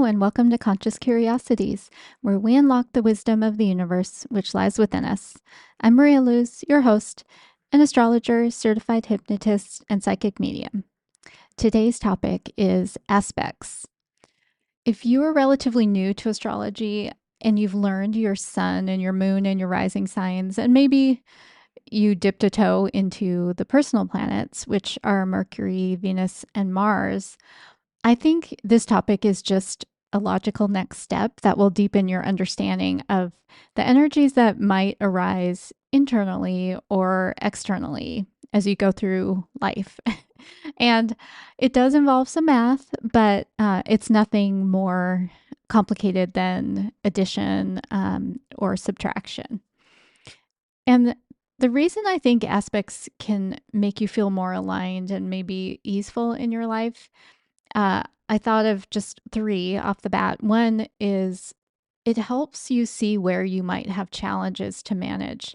and welcome to Conscious Curiosities, where we unlock the wisdom of the universe which lies within us. I'm Maria Luz, your host, an astrologer, certified hypnotist, and psychic medium. Today's topic is aspects. If you are relatively new to astrology and you've learned your sun and your moon and your rising signs, and maybe you dipped a toe into the personal planets, which are Mercury, Venus, and Mars, I think this topic is just a logical next step that will deepen your understanding of the energies that might arise internally or externally as you go through life. And it does involve some math, but it's nothing more complicated than addition or subtraction. And the reason I think aspects can make you feel more aligned and maybe easeful in your life, I thought of just three off the bat. One is it helps you see where you might have challenges to manage,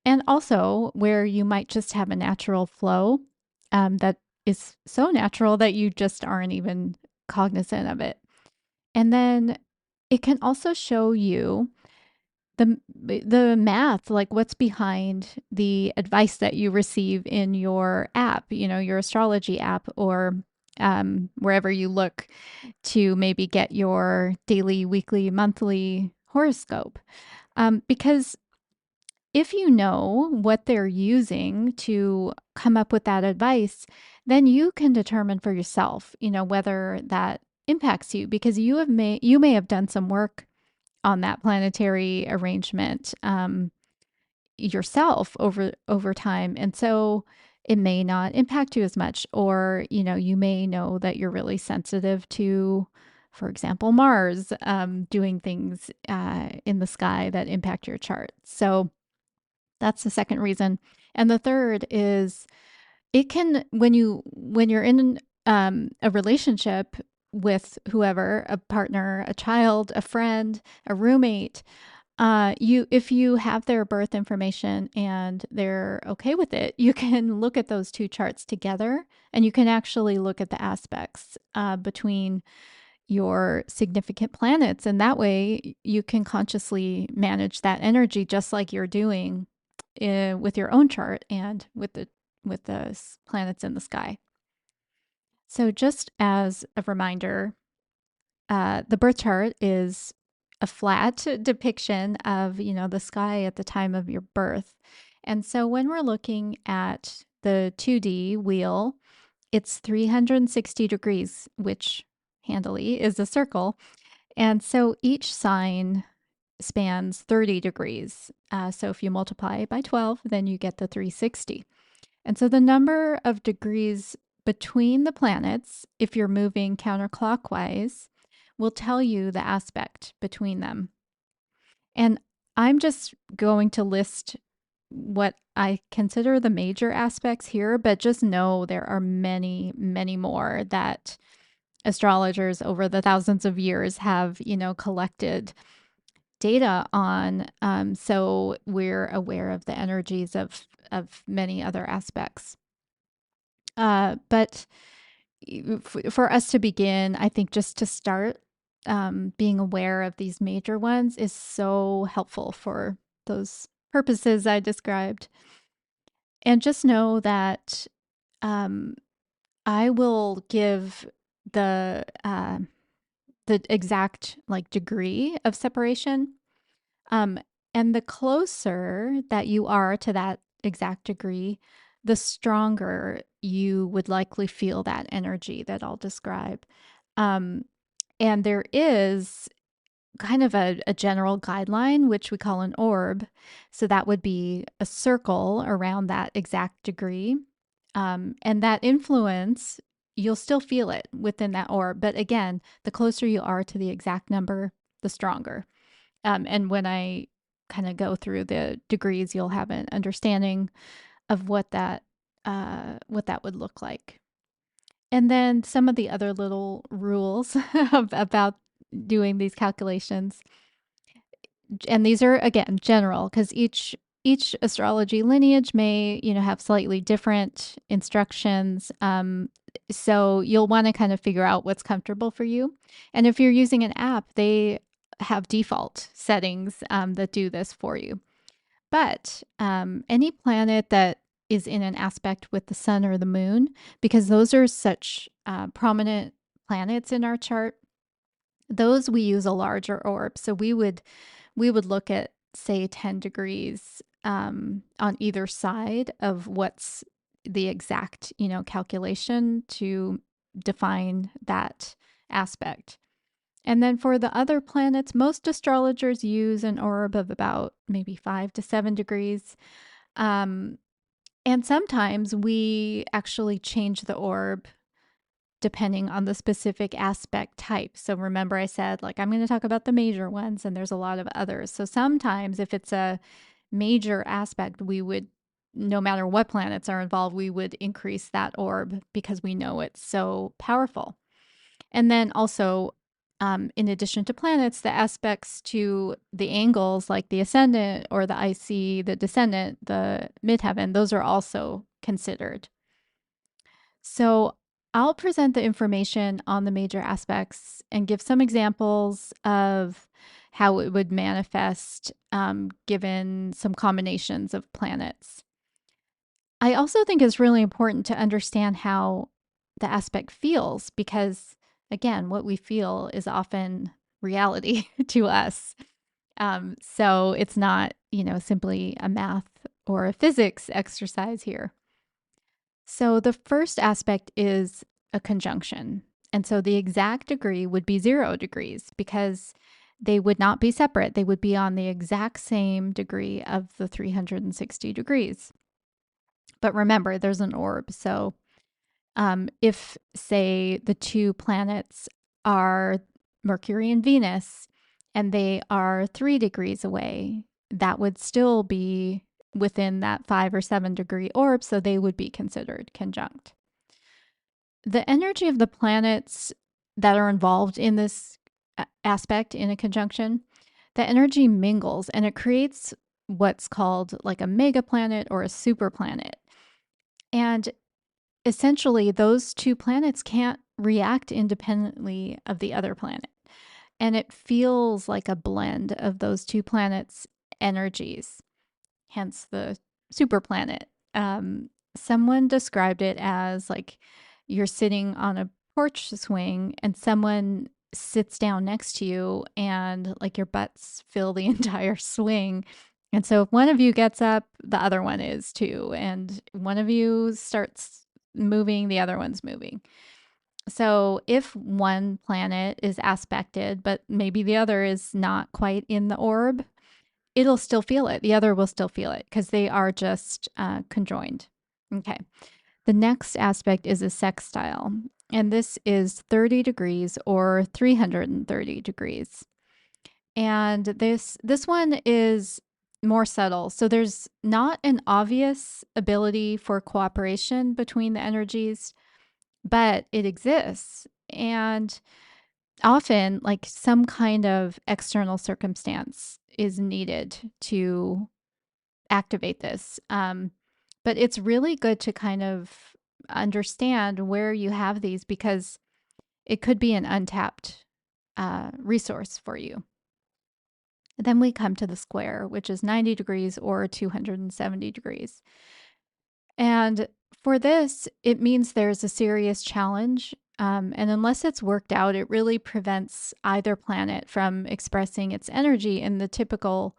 and also where you might just have a natural flow that is so natural that you just aren't even cognizant of it. And then it can also show you the math, like what's behind the advice that you receive in your app, your astrology app, or wherever you look to maybe get your daily, weekly, monthly horoscope. Because if you know what they're using to come up with that advice, then you can determine for yourself, whether that impacts you, because you may have done some work on that planetary arrangement yourself over time, and so it may not impact you as much, or you may know that you're really sensitive to, for example, Mars doing things in the sky that impact your chart. So that's the second reason. And the third is it can, when you're in a relationship with whoever, a partner, a child, a friend, a roommate, if you have their birth information and they're okay with it, you can look at those two charts together, and you can actually look at the aspects between your significant planets, and that way you can consciously manage that energy just like you're doing with your own chart and with the planets in the sky. So just as a reminder, the birth chart is a flat depiction of, the sky at the time of your birth. And so when we're looking at the 2D wheel, it's 360 degrees, which handily is a circle. And so each sign spans 30 degrees. So if you multiply by 12, then you get the 360. And so the number of degrees between the planets, if you're moving counterclockwise, will tell you the aspect between them. And I'm just going to list what I consider the major aspects here, but just know there are many, many more that astrologers over the thousands of years have, collected data on. So we're aware of the energies of many other aspects. But for us to begin, I think just to start, being aware of these major ones is so helpful for those purposes I described. And just know that I will give the exact like degree of separation. And the closer that you are to that exact degree, the stronger you would likely feel that energy that I'll describe. And there is kind of a general guideline, which we call an orb. So that would be a circle around that exact degree. And that influence, you'll still feel it within that orb. But again, the closer you are to the exact number, the stronger. And when I kind of go through the degrees, you'll have an understanding of what that would look like. And then some of the other little rules about doing these calculations. And these are again general, because each astrology lineage may have slightly different instructions. So you'll want to kind of figure out what's comfortable for you. And if you're using an app, they have default settings that do this for you. But any planet that is in an aspect with the sun or the moon, because those are such prominent planets in our chart, those we use a larger orb. So we would look at, say, 10 degrees on either side of what's the exact, calculation to define that aspect. And then for the other planets, most astrologers use an orb of about maybe 5 to 7 degrees. Um, and sometimes we actually change the orb depending on the specific aspect type. So remember, I said, like, I'm going to talk about the major ones, and there's a lot of others. So sometimes, if it's a major aspect, we would, no matter what planets are involved, we would increase that orb because we know it's so powerful. And then also, in addition to planets, the aspects to the angles, like the ascendant or the IC, the descendant, the midheaven, those are also considered. So I'll present the information on the major aspects and give some examples of how it would manifest given some combinations of planets. I also think it's really important to understand how the aspect feels because, again, what we feel is often reality to us. So it's not, simply a math or a physics exercise here. So the first aspect is a conjunction. And so the exact degree would be 0 degrees because they would not be separate. They would be on the exact same degree of the 360 degrees. But remember, there's an orb. So if, say, the two planets are Mercury and Venus, and they are 3 degrees away, that would still be within that 5 or 7 degree orb, so they would be considered conjunct. The energy of the planets that are involved in this aspect in a conjunction, the energy mingles and it creates what's called like a mega planet or a super planet. And essentially, those two planets can't react independently of the other planet. And it feels like a blend of those two planets' energies, hence the super planet. Someone described it as like you're sitting on a porch swing and someone sits down next to you and like your butts fill the entire swing. And so if one of you gets up, the other one is too. And one of you starts moving, the other one's moving. So if one planet is aspected, but maybe the other is not quite in the orb, it'll still feel it. The other will still feel it because they are just conjoined. Okay. The next aspect is a sextile, and this is 30 degrees or 330 degrees. And this one is more subtle. So there's not an obvious ability for cooperation between the energies, but it exists. And often, like some kind of external circumstance is needed to activate this. But it's really good to kind of understand where you have these because it could be an untapped resource for you. Then we come to the square, which is 90 degrees or 270 degrees. And for this, it means there's a serious challenge. And unless it's worked out, it really prevents either planet from expressing its energy in the typical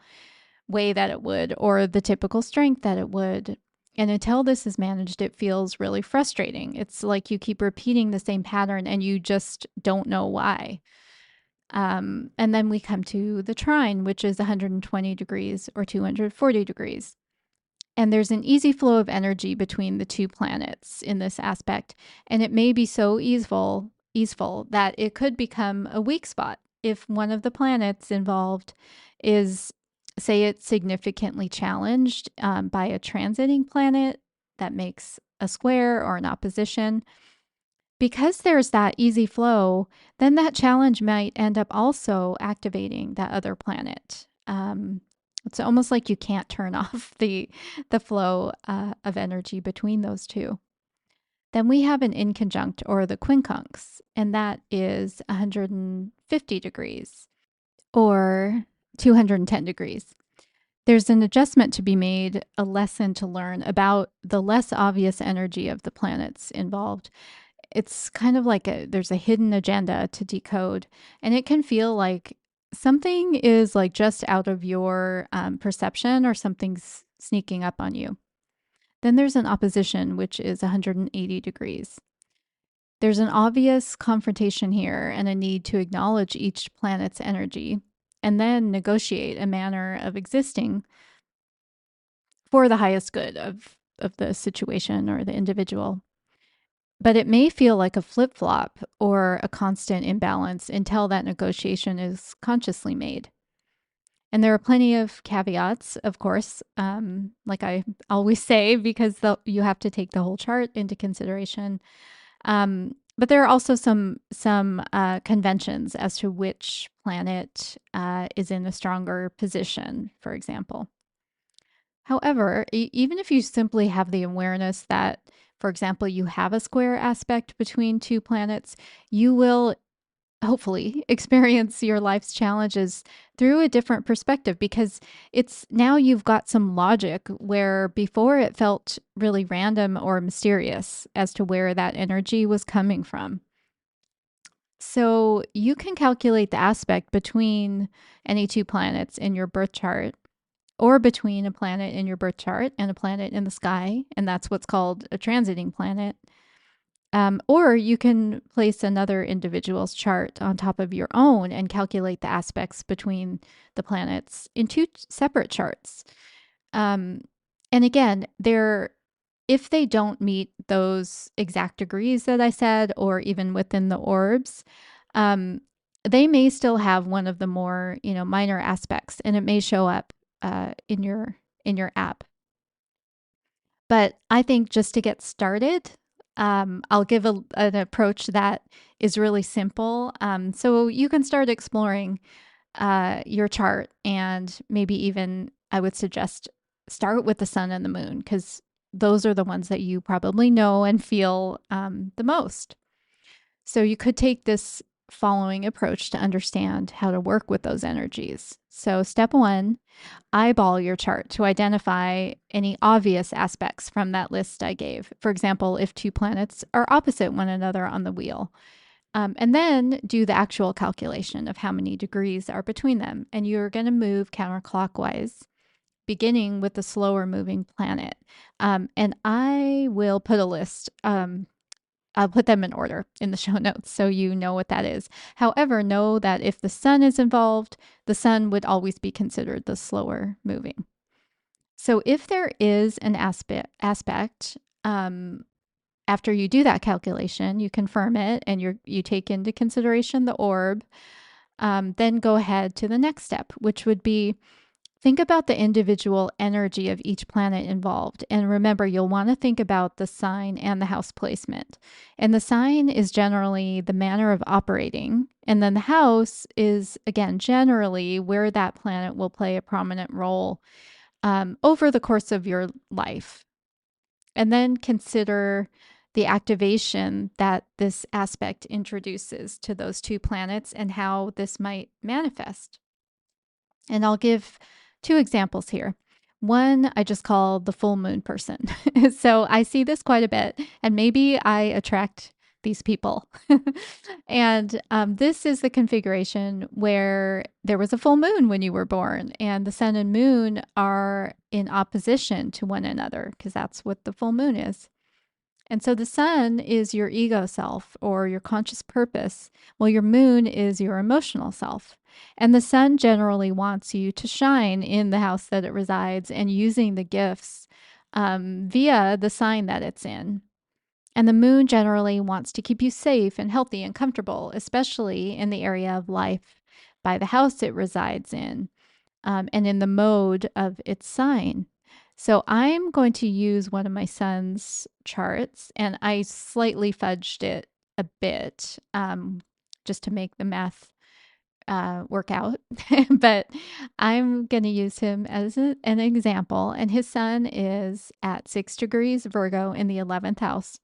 way that it would or the typical strength that it would. And until this is managed, it feels really frustrating. It's like you keep repeating the same pattern and you just don't know why. And then we come to the trine, which is 120 degrees or 240 degrees. And there's an easy flow of energy between the two planets in this aspect. And it may be so easeful that it could become a weak spot if one of the planets involved is, say, it's significantly challenged by a transiting planet that makes a square or an opposition. Because there's that easy flow, then that challenge might end up also activating that other planet. It's almost like you can't turn off the flow of energy between those two. Then we have an inconjunct or the quincunx, and that is 150 degrees or 210 degrees. There's an adjustment to be made, a lesson to learn about the less obvious energy of the planets involved. It's kind of like there's a hidden agenda to decode, and it can feel like something is like just out of your perception or something's sneaking up on you. Then there's an opposition, which is 180 degrees. There's an obvious confrontation here and a need to acknowledge each planet's energy and then negotiate a manner of existing for the highest good of the situation or the individual. But it may feel like a flip flop or a constant imbalance until that negotiation is consciously made. And there are plenty of caveats, of course, like I always say, because you have to take the whole chart into consideration. But there are also some conventions as to which planet is in a stronger position, for example. However, even if you simply have the awareness that, for example, you have a square aspect between two planets, you will hopefully experience your life's challenges through a different perspective because it's now you've got some logic where before it felt really random or mysterious as to where that energy was coming from. So you can calculate the aspect between any two planets in your birth chart or between a planet in your birth chart and a planet in the sky, and that's what's called a transiting planet. Or you can place another individual's chart on top of your own and calculate the aspects between the planets in two separate charts. Um, and again, if they don't meet those exact degrees that I said, or even within the orbs, um, they may still have one of the more minor aspects, and it may show up in your app. But I think just to get started, I'll give an approach that is really simple. So you can start exploring your chart, and maybe even I would suggest start with the sun and the moon because those are the ones that you probably know and feel the most. So you could take this following approach to understand how to work with those energies. So, step one, eyeball your chart to identify any obvious aspects from that list I gave. For example, if two planets are opposite one another on the wheel. And then do the actual calculation of how many degrees are between them. And you're going to move counterclockwise, beginning with the slower moving planet. And I will put a list. I'll put them in order in the show notes so you know what that is. However, know that if the sun is involved, the sun would always be considered the slower moving. So if there is an aspect after you do that calculation, you confirm it and you take into consideration the orb, then go ahead to the next step, which would be think about the individual energy of each planet involved. And remember, you'll want to think about the sign and the house placement. And the sign is generally the manner of operating. And then the house is, again, generally where that planet will play a prominent role over the course of your life. And then consider the activation that this aspect introduces to those two planets and how this might manifest. And I'll give two examples here. One I just call the full moon person. So I see this quite a bit, and maybe I attract these people. And this is the configuration where there was a full moon when you were born, and the sun and moon are in opposition to one another because that's what the full moon is. And so the sun is your ego self or your conscious purpose, while your moon is your emotional self. And the sun generally wants you to shine in the house that it resides and using the gifts via the sign that it's in. And the moon generally wants to keep you safe and healthy and comfortable, especially in the area of life by the house it resides in and in the mode of its sign. So I'm going to use one of my son's charts, and I slightly fudged it a bit just to make the math work out. But I'm going to use him as an example. And his sun is at 6 degrees Virgo in the 11th house.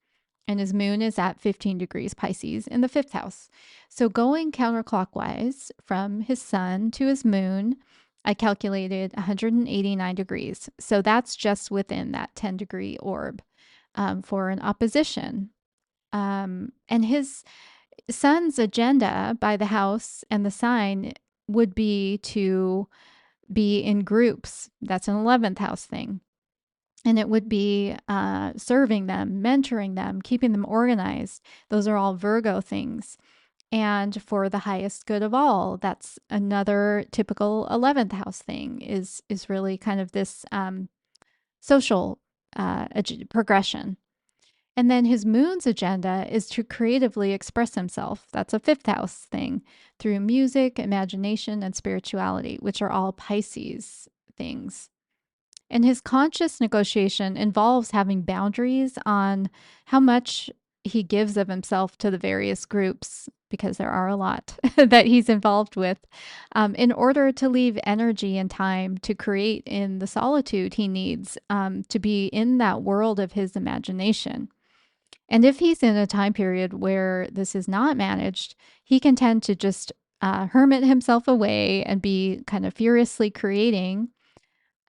and his moon is at 15 degrees Pisces in the fifth house. So going counterclockwise from his sun to his moon, I calculated 189 degrees. So that's just within that 10-degree orb for an opposition. And his sun's agenda by the house and the sign would be to be in groups. That's an 11th house thing. And it would be serving them, mentoring them, keeping them organized. Those are all Virgo things. And for the highest good of all, that's another typical 11th house thing is really kind of this social progression. And then his moon's agenda is to creatively express himself. That's a fifth house thing through music, imagination, and spirituality, which are all Pisces things. And his conscious negotiation involves having boundaries on how much he gives of himself to the various groups, because there are a lot that he's involved with, in order to leave energy and time to create in the solitude he needs to be in that world of his imagination. And if he's in a time period where this is not managed, he can tend to just hermit himself away and be kind of furiously creating.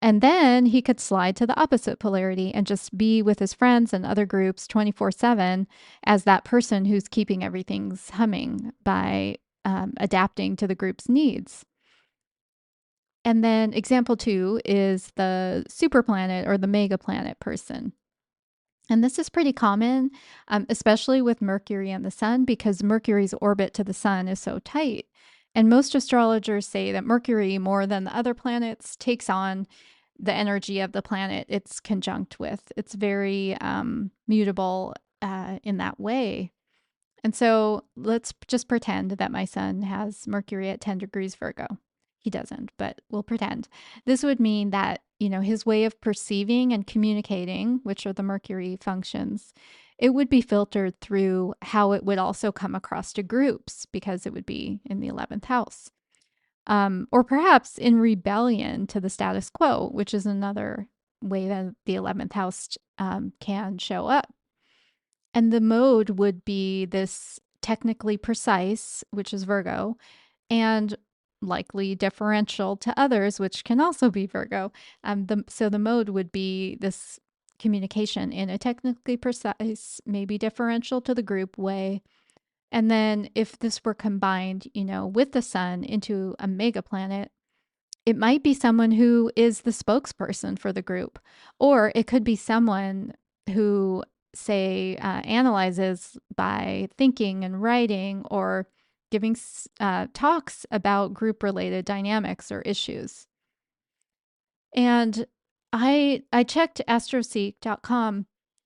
And then he could slide to the opposite polarity and just be with his friends and other groups 24/7 as that person who's keeping everything's humming by adapting to the group's needs. And then example 2 is the super planet or the mega planet person. And this is pretty common, especially with Mercury and the sun, because Mercury's orbit to the sun is so tight. And most astrologers say that Mercury, more than the other planets, takes on the energy of the planet it's conjunct with. It's very mutable in that way. And so let's just pretend that my sun has Mercury at 10 degrees Virgo. He doesn't, but we'll pretend. This would mean that, his way of perceiving and communicating, which are the Mercury functions, it would be filtered through how it would also come across to groups because it would be in the 11th house. Or perhaps in rebellion to the status quo, which is another way that the 11th house can show up. And the mode would be this technically precise, which is Virgo, and likely differential to others, which can also be Virgo. So the mode would be this communication in a technically precise, maybe differential to the group way. And then if this were combined, with the sun into a mega planet, it might be someone who is the spokesperson for the group, or it could be someone who, say, analyzes by thinking and writing or giving talks about group related dynamics or issues. And I checked astroseek.com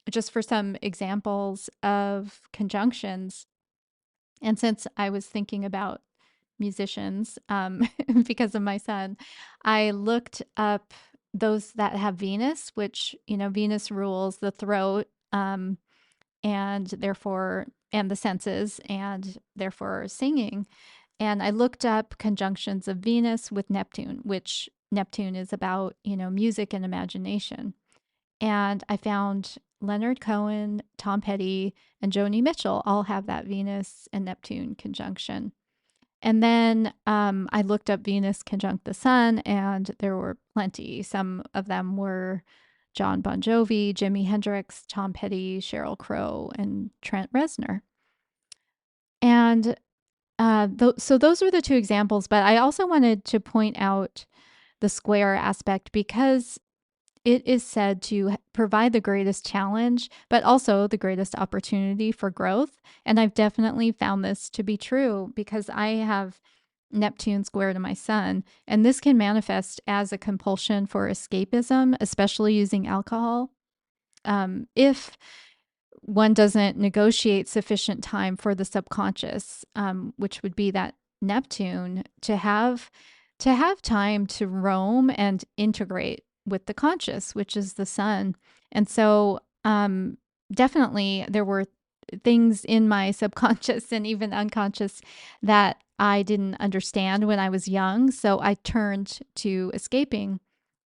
just for some examples of conjunctions. And since I was thinking about musicians because of my son, I looked up those that have Venus, which, Venus rules the throat and therefore, and the senses, and therefore singing. And I looked up conjunctions of Venus with Neptune, which Neptune is about, music and imagination. And I found Leonard Cohen, Tom Petty, and Joni Mitchell all have that Venus and Neptune conjunction. And then I looked up Venus conjunct the sun, and there were plenty. Some of them were John Bon Jovi, Jimi Hendrix, Tom Petty, Sheryl Crow, and Trent Reznor. And so those were the two examples. But I also wanted to point out the square aspect because it is said to provide the greatest challenge, but also the greatest opportunity for growth. And I've definitely found this to be true because I have Neptune square to my sun, and this can manifest as a compulsion for escapism, especially using alcohol. If one doesn't negotiate sufficient time for the subconscious, which would be that Neptune to have time to roam and integrate with the conscious, which is the sun. And so definitely there were things in my subconscious and even unconscious that I didn't understand when I was young. So I turned to escaping.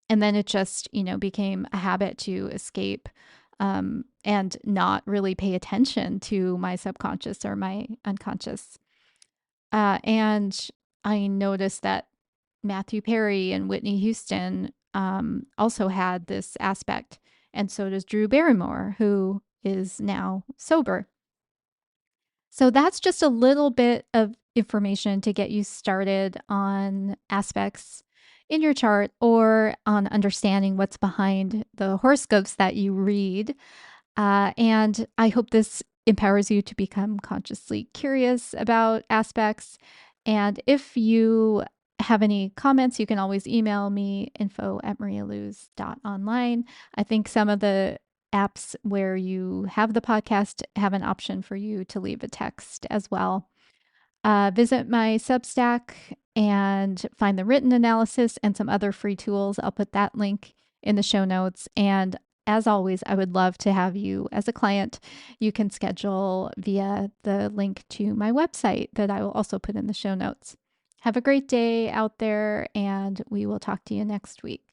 And then it just, became a habit to escape and not really pay attention to my subconscious or my unconscious. And I noticed that Matthew Perry and Whitney Houston also had this aspect. And so does Drew Barrymore, who is now sober. So that's just a little bit of information to get you started on aspects in your chart or on understanding what's behind the horoscopes that you read. And I hope this empowers you to become consciously curious about aspects. And if you have any comments, you can always email me info@marialuz.online. I think some of the apps where you have the podcast have an option for you to leave a text as well. Visit my Substack and find the written analysis and some other free tools. I'll put that link in the show notes. And as always, I would love to have you as a client. You can schedule via the link to my website that I will also put in the show notes. Have a great day out there, and we will talk to you next week.